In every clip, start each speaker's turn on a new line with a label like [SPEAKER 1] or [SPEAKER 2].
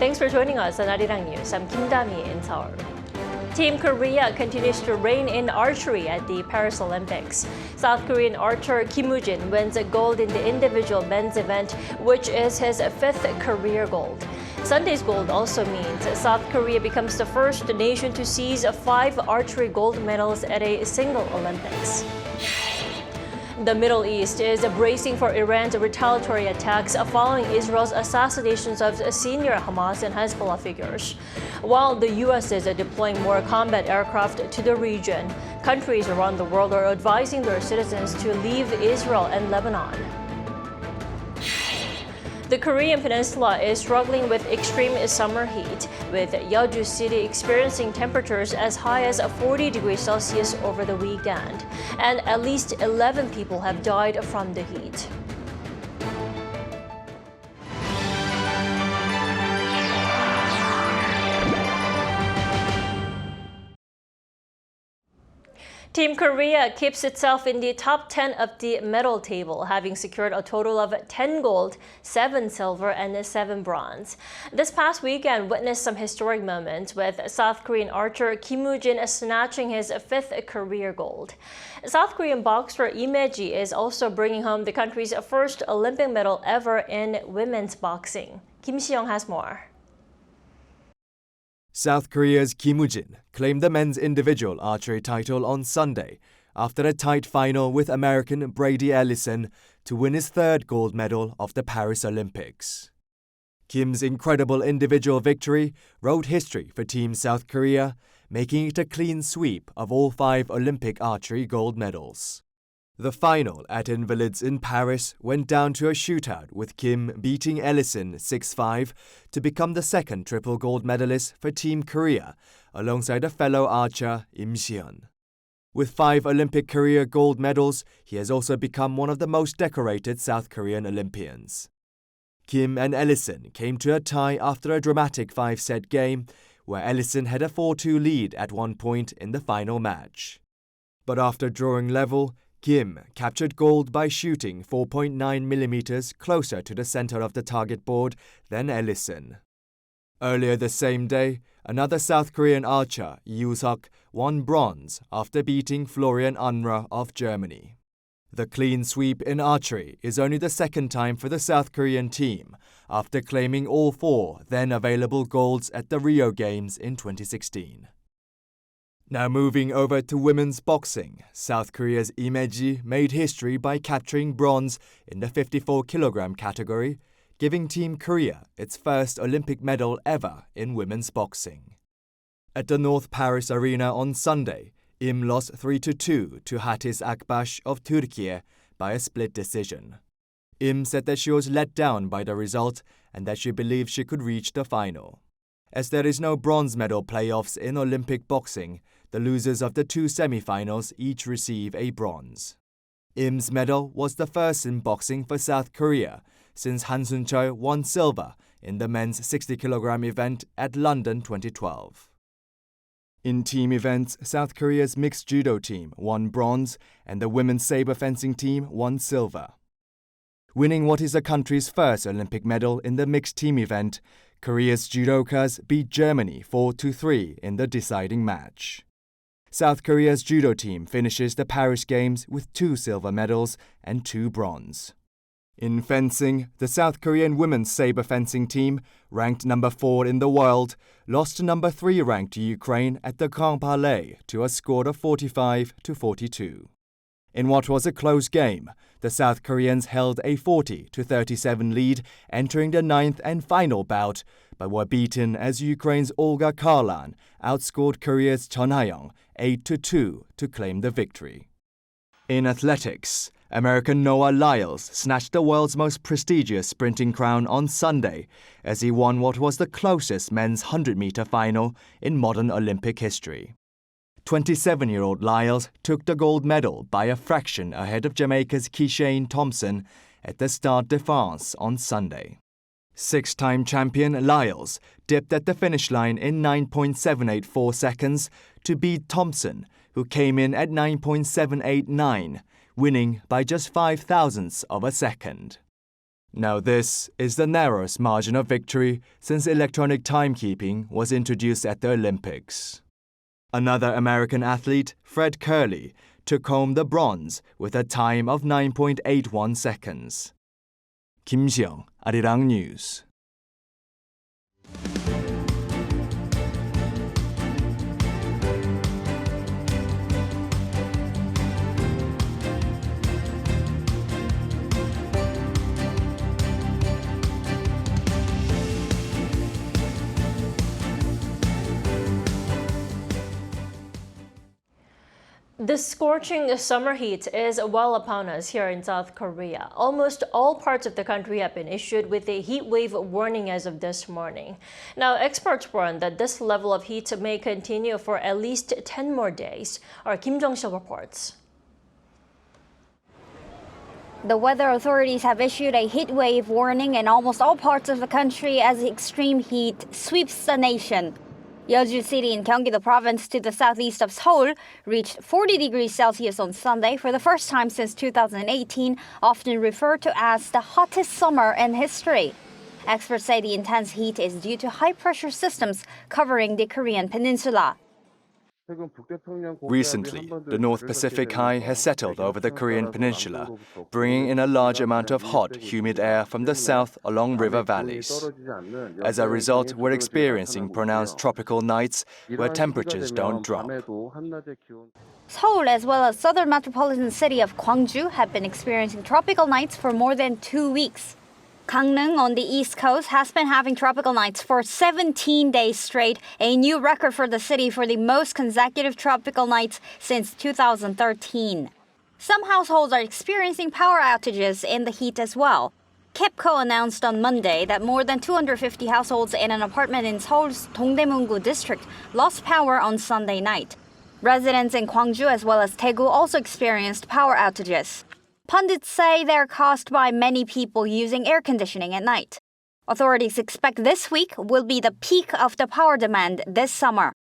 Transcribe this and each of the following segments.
[SPEAKER 1] Thanks for joining us on Arirang News. I'm Kim Dami in Seoul. Team Korea continues to reign in archery at the Paris Olympics. South Korean archer Kim Woo-jin wins gold in the individual men's event, which is his fifth career gold. Sunday's gold also means South Korea becomes the first nation to seize 5 archery gold medals at a single Olympics. The Middle East is bracing for Iran's retaliatory attacks following Israel's assassinations of senior Hamas and Hezbollah figures. While the U.S. is deploying more combat aircraft to the region, countries around the world are advising their citizens to leave Israel and Lebanon. The Korean peninsula is struggling with extreme summer heat, with Yeoju City experiencing temperatures as high as 40 degrees Celsius over the weekend, and at least 11 people have died from the heat. Team Korea keeps itself in the top 10 of the medal table, having secured a total of 10 gold, 7 silver, and 7 bronze. This past weekend witnessed some historic moments, with South Korean archer Kim Woo-jin snatching his 5th career gold. South Korean boxer Imeji is also bringing home the country's first Olympic medal ever in women's boxing. Kim Si-young has more.
[SPEAKER 2] South Korea's Kim Woo-jin claimed the men's individual archery title on Sunday after a tight final with American Brady Ellison to win his 3rd gold medal of the Paris Olympics. Kim's incredible individual victory wrote history for Team South Korea, making it a clean sweep of all 5 Olympic archery gold medals. The final at Invalides in Paris went down to a shootout, with Kim beating Ellison 6-5 to become the 2nd triple gold medalist for Team Korea, alongside a fellow archer Im Si-yeon. With 5 Olympic career gold medals, he has also become one of the most decorated South Korean Olympians. Kim and Ellison came to a tie after a dramatic 5-set game, where Ellison had a 4-2 lead at one point in the final match. But after drawing level, Kim captured gold by shooting 4.9 millimeters closer to the center of the target board than Ellison. Earlier the same day, another South Korean archer, Yoo won bronze after beating Florian Unruh of Germany. The clean sweep in archery is only the 2nd time for the South Korean team, after claiming all 4 then available golds at the Rio Games in 2016. Now moving over to women's boxing, South Korea's Imeji made history by capturing bronze in the 54-kilogram category, giving Team Korea its first Olympic medal ever in women's boxing. At the North Paris Arena on Sunday, Im lost 3-2 to Hatice Akbaş of Turkey by a split decision. Im said that she was let down by the result and that she believed she could reach the final. As there is no bronze medal playoffs in Olympic boxing, the losers of the 2 semi-finals each receive a bronze. Im's medal was the first in boxing for South Korea since Han Sun-chul won silver in the men's 60-kilogram event at London 2012. In team events, South Korea's mixed judo team won bronze and the women's saber fencing team won silver. Winning what is the country's first Olympic medal in the mixed team event, Korea's judokas beat Germany 4-3 in the deciding match. South Korea's judo team finishes the Paris Games with 2 silver medals and 2 bronze. In fencing, the South Korean women's saber fencing team, ranked number 4 in the world, lost to number 3 ranked Ukraine at the Grand Palais to a score of 45-42. In what was a close game, the South Koreans held a 40-37 lead entering the 9th and final bout, but were beaten as Ukraine's Olga Karlan outscored Korea's Chun Ha-young 8-2 to claim the victory. In athletics, American Noah Lyles snatched the world's most prestigious sprinting crown on Sunday as he won what was the closest men's 100-meter final in modern Olympic history. 27-year-old Lyles took the gold medal by a fraction ahead of Jamaica's Keishane Thompson at the Stade de France on Sunday. 6-time champion Lyles dipped at the finish line in 9.784 seconds to beat Thompson, who came in at 9.789, winning by just 0.05 of a second. Now this is the narrowest margin of victory since electronic timekeeping was introduced at the Olympics. Another American athlete, Fred Kerley, took home the bronze with a time of 9.81 seconds. Kim Seong, Arirang News.
[SPEAKER 1] The scorching summer heat is well upon us here in South Korea. Almost all parts of the country have been issued with a heat wave warning as of this morning. Now, experts warn that this level of heat may continue for at least 10 more days. Our Kim Jong-sil reports.
[SPEAKER 3] The weather authorities have issued a heat wave warning in almost all parts of the country as extreme heat sweeps the nation. Yeoju City in Gyeonggi-do province to the southeast of Seoul reached 40 degrees Celsius on Sunday for the first time since 2018, often referred to as the hottest summer in history. Experts say the intense heat is due to high-pressure systems covering the Korean peninsula.
[SPEAKER 2] Recently, the North Pacific High has settled over the Korean peninsula, bringing in a large amount of hot, humid air from the south along river valleys. As a result, we're experiencing pronounced tropical nights where temperatures don't drop.
[SPEAKER 3] Seoul, as well as southern metropolitan city of Gwangju, have been experiencing tropical nights for more than 2 weeks. Gangneung on the east coast has been having tropical nights for 17 days straight, a new record for the city for the most consecutive tropical nights since 2013. Some households are experiencing power outages in the heat as well. KEPCO announced on Monday that more than 250 households in an apartment in Seoul's Dongdaemun-gu district lost power on Sunday night. Residents in Gwangju as well as Daegu also experienced power outages. Pundits say they're caused by many people using air conditioning at night. Authorities expect this week will be the peak of the power demand this summer.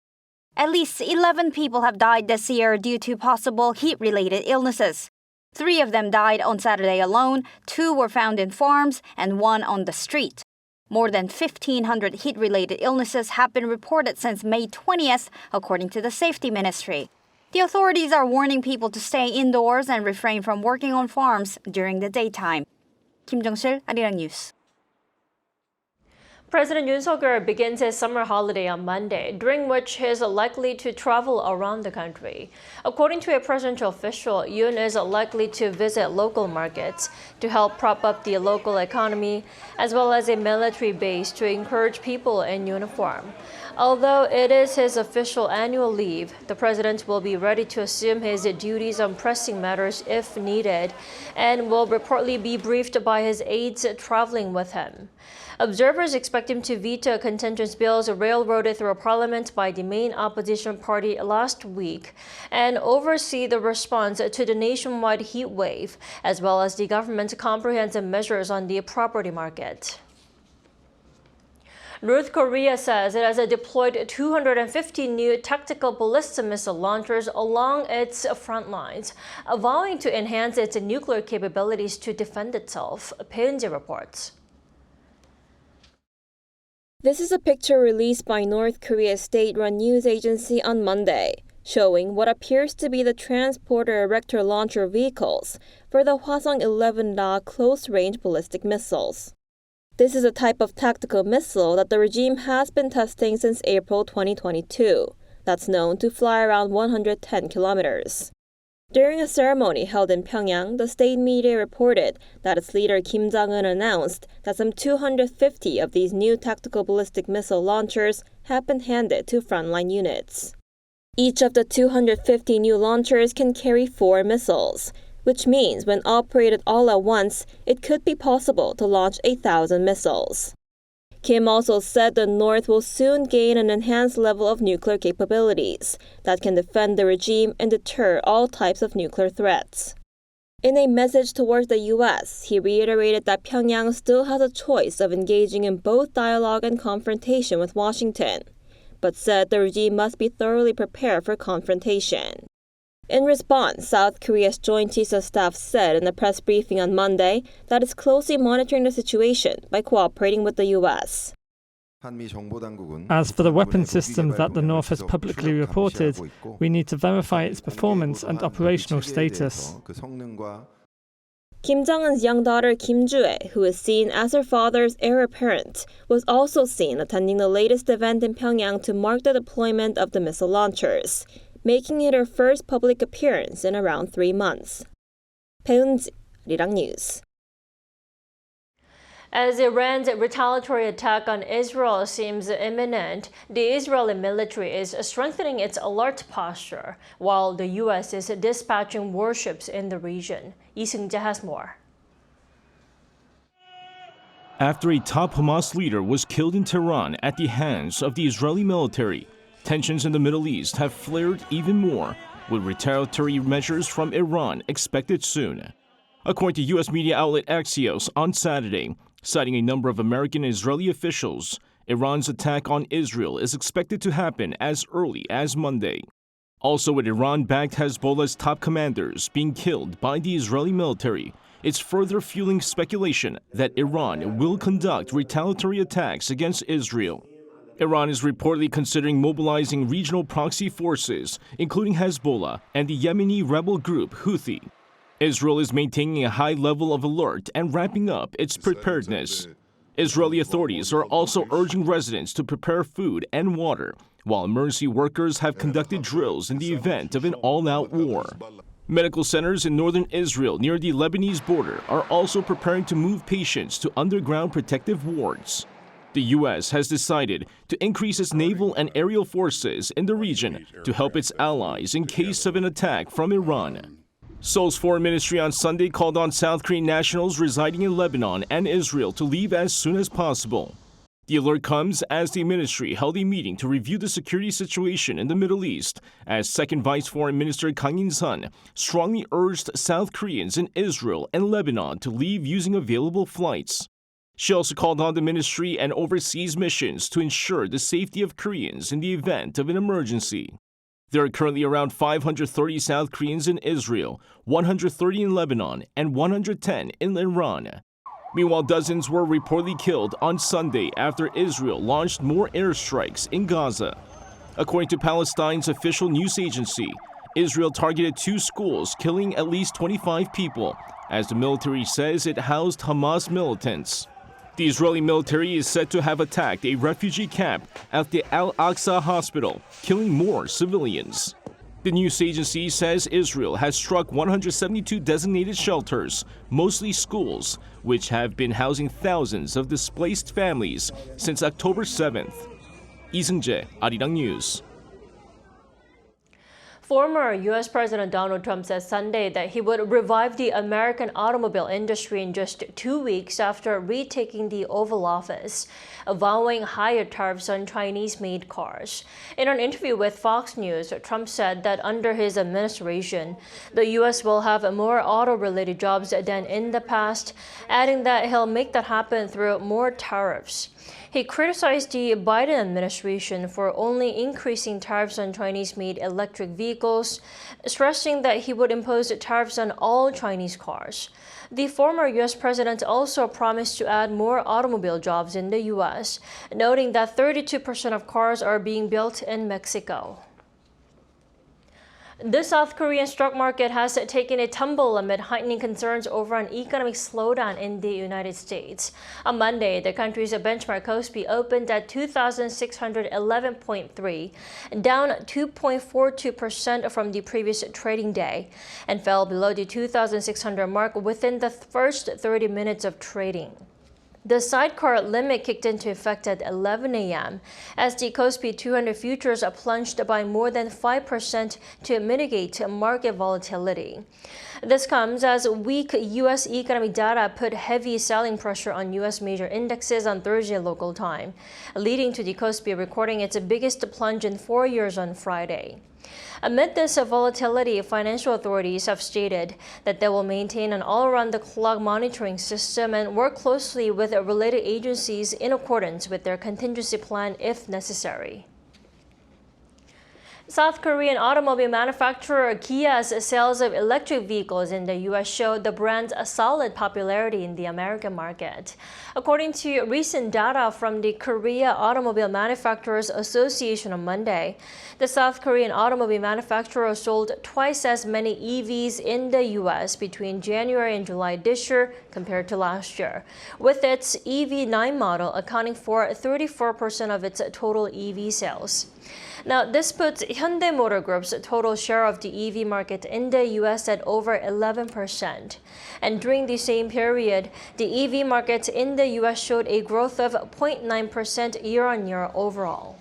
[SPEAKER 3] At least 11 people have died this year due to possible heat-related illnesses. 3 of them died on Saturday alone, 2 were found in farms, and 1 on the street. More than 1,500 heat-related illnesses have been reported since May 20th, according to the Safety Ministry. The authorities are warning people to stay indoors and refrain from working on farms during the daytime. Kim Jong-sil, Arirang News.
[SPEAKER 1] President Yoon Suk-yeol begins his summer holiday on Monday, during which he is likely to travel around the country. According to a presidential official, Yoon is likely to visit local markets to help prop up the local economy, as well as a military base to encourage people in uniform. Although it is his official annual leave, the president will be ready to assume his duties on pressing matters if needed, and will reportedly be briefed by his aides traveling with him. Observers expect him to veto contentious bills railroaded through parliament by the main opposition party last week and oversee the response to the nationwide heat wave, as well as the government's comprehensive measures on the property market. North Korea says it has deployed 250 new tactical ballistic missile launchers along its front lines, vowing to enhance its nuclear capabilities to defend itself. Peunji reports.
[SPEAKER 4] This is a picture released by North Korea's state-run news agency on Monday, showing what appears to be the transporter erector launcher vehicles for the Hwasong-11 close-range ballistic missiles. This is a type of tactical missile that the regime has been testing since April 2022, that's known to fly around 110 kilometers. During a ceremony held in Pyongyang, the state media reported that its leader Kim Jong-un announced that some 250 of these new tactical ballistic missile launchers have been handed to frontline units. Each of the 250 new launchers can carry 4 missiles, which means when operated all at once, it could be possible to launch 1,000 missiles. Kim also said the North will soon gain an enhanced level of nuclear capabilities that can defend the regime and deter all types of nuclear threats. In a message towards the U.S., he reiterated that Pyongyang still has a choice of engaging in both dialogue and confrontation with Washington, but said the regime must be thoroughly prepared for confrontation. In response, South Korea's Joint Chiefs of Staff said in a press briefing on Monday that it's closely monitoring the situation by cooperating with the U.S.
[SPEAKER 5] As for the weapon systems that the North has publicly reported, we need to verify its performance and operational status.
[SPEAKER 4] Kim Jong-un's young daughter Kim Ju-ae, who is seen as her father's heir apparent, was also seen attending the latest event in Pyongyang to mark the deployment of the missile launchers, making it her first public appearance in around 3 months. 배은지, Arirang News.
[SPEAKER 1] As Iran's retaliatory attack on Israel seems imminent, the Israeli military is strengthening its alert posture, while the U.S. is dispatching warships in the region. Lee Seung-jae has more.
[SPEAKER 6] After a top Hamas leader was killed in Tehran at the hands of the Israeli military, tensions in the Middle East have flared even more, with retaliatory measures from Iran expected soon. According to U.S. media outlet Axios on Saturday, citing a number of American and Israeli officials, Iran's attack on Israel is expected to happen as early as Monday. Also, with Iran-backed Hezbollah's top commanders being killed by the Israeli military, it's further fueling speculation that Iran will conduct retaliatory attacks against Israel. Iran is reportedly considering mobilizing regional proxy forces, including Hezbollah and the Yemeni rebel group Houthi. Israel is maintaining a high level of alert and ramping up its preparedness. Israeli authorities are also urging residents to prepare food and water, while emergency workers have conducted drills in the event of an all-out war. Medical centers in northern Israel near the Lebanese border are also preparing to move patients to underground protective wards. The U.S. has decided to increase its naval and aerial forces in the region to help its allies in case of an attack from Iran. Seoul's foreign ministry on Sunday called on South Korean nationals residing in Lebanon and Israel to leave as soon as possible. The alert comes as the ministry held a meeting to review the security situation in the Middle East, as Second Vice Foreign Minister Kang In-sun strongly urged South Koreans in Israel and Lebanon to leave using available flights. She also called on the ministry and overseas missions to ensure the safety of Koreans in the event of an emergency. There are currently around 530 South Koreans in Israel, 130 in Lebanon, and 110 in Iran. Meanwhile, dozens were reportedly killed on Sunday after Israel launched more airstrikes in Gaza. According to Palestine's official news agency, Israel targeted 2 schools, killing at least 25 people, as the military says it housed Hamas militants. The Israeli military is said to have attacked a refugee camp at the Al-Aqsa hospital, killing more civilians. The news agency says Israel has struck 172 designated shelters, mostly schools, which have been housing thousands of displaced families since October 7th. Lee Seung-jae, Arirang News.
[SPEAKER 1] Former U.S. President Donald Trump said Sunday that he would revive the American automobile industry in just 2 weeks after retaking the Oval Office, vowing higher tariffs on Chinese-made cars. In an interview with Fox News, Trump said that under his administration, the U.S. will have more auto-related jobs than in the past, adding that he'll make that happen through more tariffs. He criticized the Biden administration for only increasing tariffs on Chinese-made electric vehicles, stressing that he would impose tariffs on all Chinese cars. The former U.S. president also promised to add more automobile jobs in the U.S., noting that 32% of cars are being built in Mexico. The South Korean stock market has taken a tumble amid heightening concerns over an economic slowdown in the United States. On Monday, the country's benchmark KOSPI opened at 2,611.3, down 2.42% from the previous trading day, and fell below the 2,600 mark within the first 30 minutes of trading. The sidecar limit kicked into effect at 11 a.m. as the KOSPI 200 futures plunged by more than 5% to mitigate market volatility. This comes as weak U.S. economic data put heavy selling pressure on U.S. major indexes on Thursday local time, leading to the KOSPI recording its biggest plunge in 4 years on Friday. Amid this volatility, financial authorities have stated that they will maintain an all-around-the-clock monitoring system and work closely with related agencies in accordance with their contingency plan if necessary. South Korean automobile manufacturer Kia's sales of electric vehicles in the U.S. showed the brand's a solid popularity in the American market. According to recent data from the Korea Automobile Manufacturers Association on Monday, the South Korean automobile manufacturer sold twice as many EVs in the U.S. between January and July this year compared to last year, with its EV9 model accounting for 34% of its total EV sales. Now, this puts Hyundai Motor Group's total share of the EV market in the U.S. at over 11%. And during the same period, the EV market in the U.S. showed a growth of 0.9% year-on-year overall.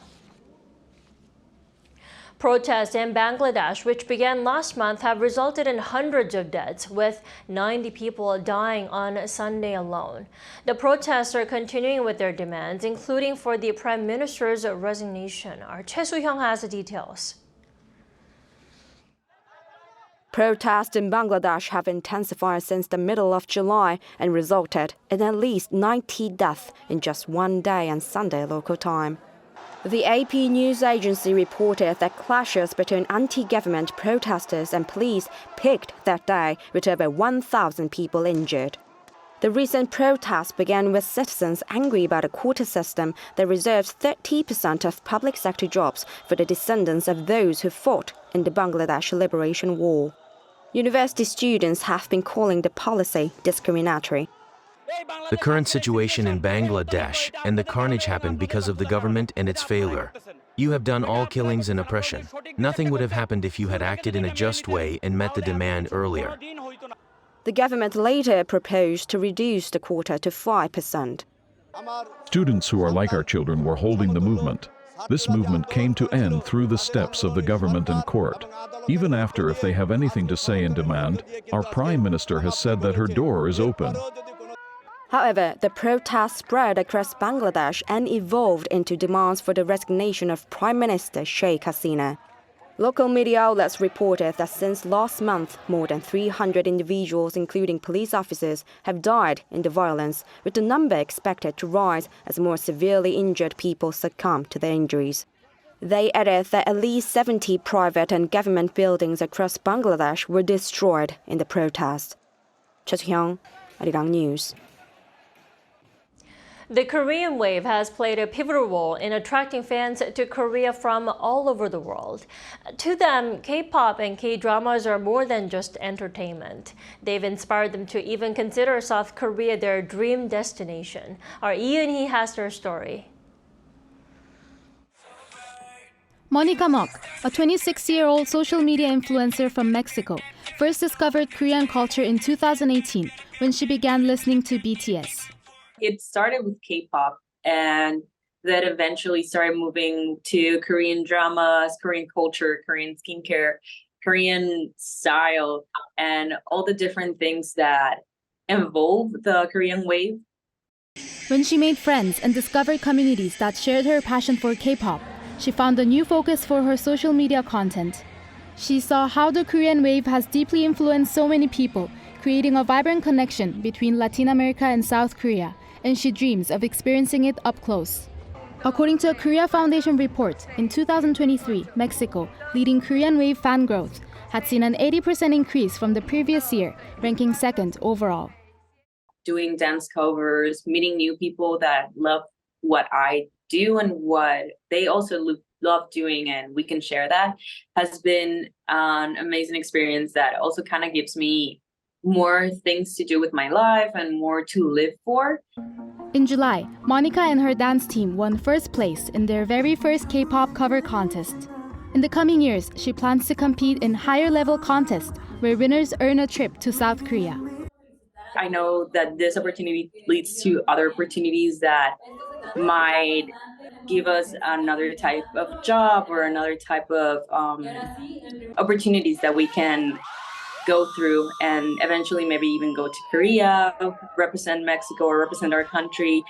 [SPEAKER 1] Protests in Bangladesh, which began last month, have resulted in hundreds of deaths, with 90 people dying on Sunday alone. The protests are continuing with their demands, including for the Prime Minister's resignation. Our Choi Soo-hyung has the details.
[SPEAKER 7] Protests in Bangladesh have intensified since the middle of July and resulted in at least 90 deaths in just one day on Sunday local time. The AP news agency reported that clashes between anti-government protesters and police peaked that day, with over 1,000 people injured. The recent protests began with citizens angry about a quota system that reserves 30% of public sector jobs for the descendants of those who fought in the Bangladesh Liberation War. University students have been calling the policy discriminatory.
[SPEAKER 8] The current situation in Bangladesh and the carnage happened because of the government and its failure. You have done all killings and oppression. Nothing would have happened if you had acted in a just way and met the demand earlier.
[SPEAKER 7] The government later proposed to reduce the quota to 5%.
[SPEAKER 9] Students who are like our children were holding the movement. This movement came to end through the steps of the government and court. Even after, if they have anything to say in demand, our Prime Minister has said that her door is open.
[SPEAKER 7] However, the protests spread across Bangladesh and evolved into demands for the resignation of Prime Minister Sheikh Hasina. Local media outlets reported that since last month, more than 300 individuals, including police officers, have died in the violence, with the number expected to rise as more severely injured people succumb to their injuries. They added that at least 70 private and government buildings across Bangladesh were destroyed in the protest. Choi Soo-hyung, Arirang News.
[SPEAKER 1] The Korean wave has played a pivotal role in attracting fans to Korea from all over the world. To them, K-pop and K-dramas are more than just entertainment. They've inspired them to even consider South Korea their dream destination. Our Yeon has their story.
[SPEAKER 10] Monica Mok, a 26-year-old social media influencer from Mexico, first discovered Korean culture in 2018 when she began listening to BTS.
[SPEAKER 11] It started with K-pop and then eventually started moving to Korean dramas, Korean culture, Korean skincare, Korean style, and all the different things that involve the Korean wave.
[SPEAKER 10] When she made friends and discovered communities that shared her passion for K-pop, she found a new focus for her social media content. She saw how the Korean wave has deeply influenced so many people, creating a vibrant connection between Latin America and South Korea, and she dreams of experiencing it up close. According to a Korea Foundation report, in 2023, Mexico, leading Korean wave fan growth, had seen an 80% increase from the previous year, ranking second overall.
[SPEAKER 11] Doing dance covers, meeting new people that love what I do and what they also love doing, and we can share that, has been an amazing experience that also kind of gives me more things to do with my life and more to live for.
[SPEAKER 10] In July, Monica and her dance team won first place in their very first K-pop cover contest. In the coming years, she plans to compete in higher level contests where winners earn a trip to South Korea.
[SPEAKER 11] I know that this opportunity leads to other opportunities that might give us another type of job or another type of opportunities that we can go through and eventually maybe even go to Korea, represent Mexico or represent our country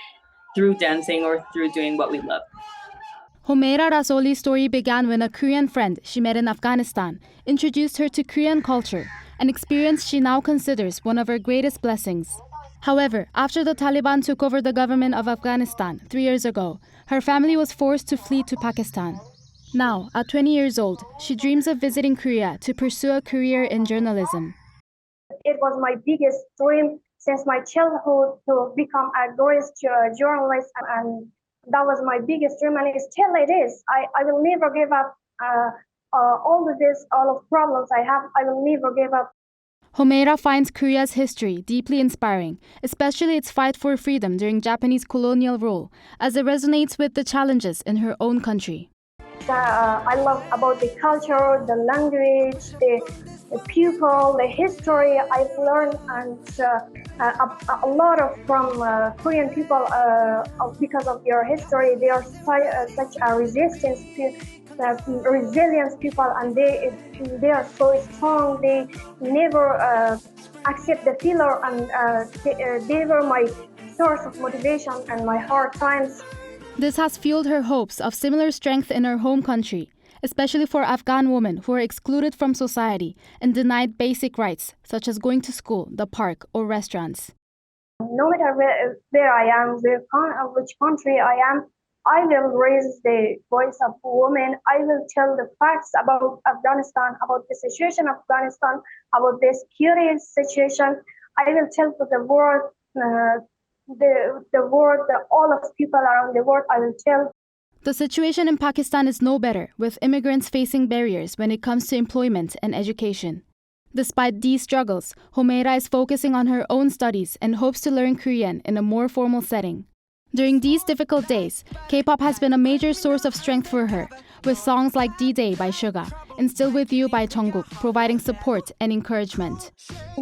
[SPEAKER 11] through dancing or through doing what we love.
[SPEAKER 10] Homeira Rasoli's story began when a Korean friend she met in Afghanistan introduced her to Korean culture, an experience she now considers one of her greatest blessings. However, after the Taliban took over the government of Afghanistan 3 years ago, her family was forced to flee to Pakistan. Now, at 20 years old, she dreams of visiting Korea to pursue a career in journalism.
[SPEAKER 12] It was my biggest dream since my childhood to become a great journalist, and that was my biggest dream, and still it is. I will never give up. All of problems I have, I will never give up.
[SPEAKER 10] Homeira finds Korea's history deeply inspiring, especially its fight for freedom during Japanese colonial rule, as it resonates with the challenges in her own country.
[SPEAKER 12] I love about the culture, the language, the people, the history. I've learned and a lot from Korean people because of their history. They are such a resilient people, and they are so strong. They never accept the failure, and they were my source of motivation and my hard times.
[SPEAKER 10] This has fueled her hopes of similar strength in her home country, especially for Afghan women who are excluded from society and denied basic rights, such as going to school, the park, or restaurants.
[SPEAKER 12] No matter where I am, which country I am, I will raise the voice of women. I will tell the facts about Afghanistan, about the situation of Afghanistan, about the security situation. I will tell to the world, all of people around the world, I will tell.
[SPEAKER 10] The situation in Pakistan is no better, with immigrants facing barriers when it comes to employment and education. Despite these struggles, Homeira is focusing on her own studies and hopes to learn Korean in a more formal setting. During these difficult days, K-pop has been a major source of strength for her, with songs like D-Day by Suga and Still With You by Jungkook providing support and encouragement.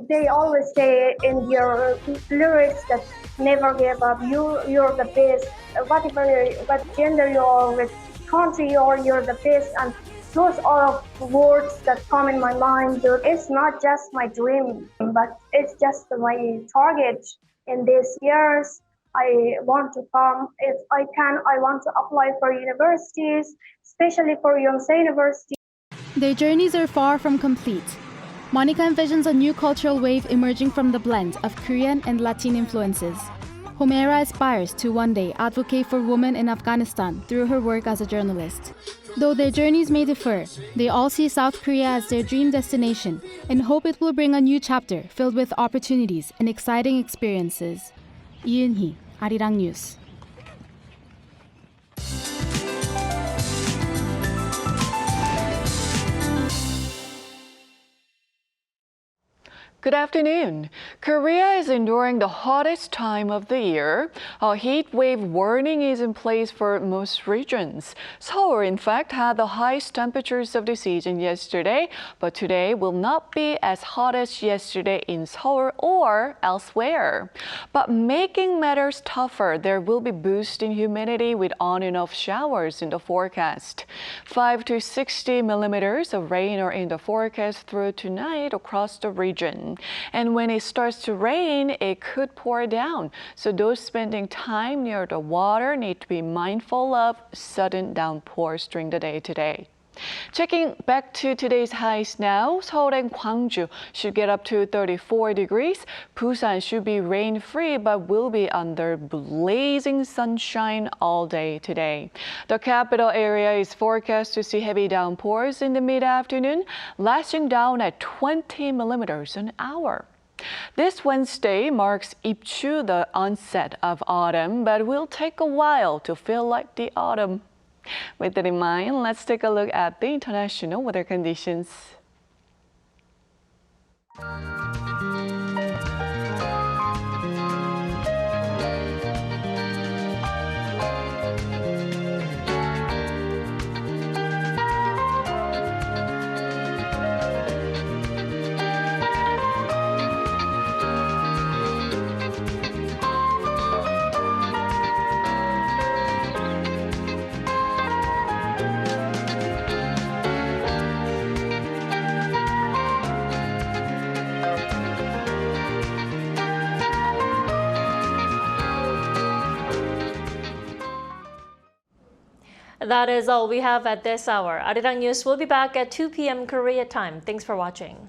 [SPEAKER 12] They always say in their lyrics that never give up, you're the best, what gender you are, with country you're the best, and those are words that come in my mind. It's not just my dream, but it's just my target in these years. I want to come. If I can, I want to apply for universities, especially for Yonsei University.
[SPEAKER 10] Their journeys are far from complete. Monica envisions a new cultural wave emerging from the blend of Korean and Latin influences. Homeira aspires to one day advocate for women in Afghanistan through her work as a journalist. Though their journeys may differ, they all see South Korea as their dream destination and hope it will bring a new chapter filled with opportunities and exciting experiences. Yoon, Arirang News.
[SPEAKER 13] Good afternoon. Korea is enduring the hottest time of the year. A heat wave warning is in place for most regions. Seoul, in fact, had the highest temperatures of the season yesterday, but today will not be as hot as yesterday in Seoul or elsewhere. But making matters tougher, there will be boost in humidity with on and off showers in the forecast. 5 to 60 millimeters of rain are in the forecast through tonight across the region. And when it starts to rain, it could pour down. So those spending time near the water need to be mindful of sudden downpours during the day today. Checking back to today's highs now, Seoul and Gwangju should get up to 34 degrees. Busan should be rain-free but will be under blazing sunshine all day today. The capital area is forecast to see heavy downpours in the mid-afternoon, lashing down at 20 millimeters an hour. This Wednesday marks Ipchu, the onset of autumn, but will take a while to feel like the autumn. With that in mind, let's take a look at the international weather conditions.
[SPEAKER 1] That is all we have at this hour. Arirang News will be back at 2 p.m. Korea time. Thanks for watching.